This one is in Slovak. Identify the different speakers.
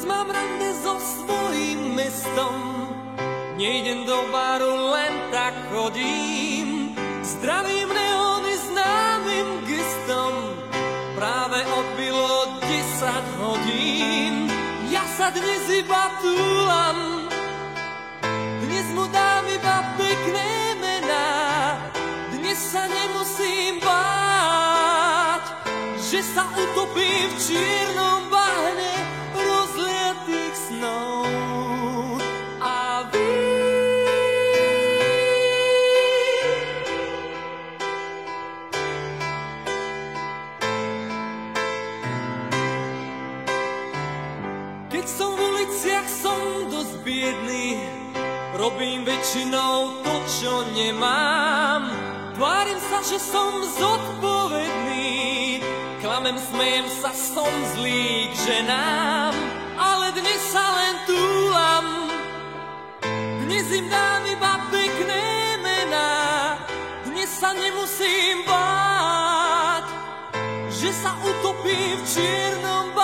Speaker 1: mám rande so svojím mestom, nejdem do baru, len tak chodím. Zdravím neóny známym gestom, práve odbilo 10 hodín. Ja sa dnes iba túlam, dnes mu dám iba pekné mená. Dnes sa nemusím báť, že sa utopím v čiernom bahne rozliatých snov. A vy keď som v uliciach, som dosť biedný, robím väčšinou to, čo nemám. Tvárim sa, že som zodpovedný, klamem, smejem sa, som zlý k ženám, ale dnes sa len túlam, dnes im dám iba pekné mená. Dnes sa nemusím báť, že sa utopím v čiernom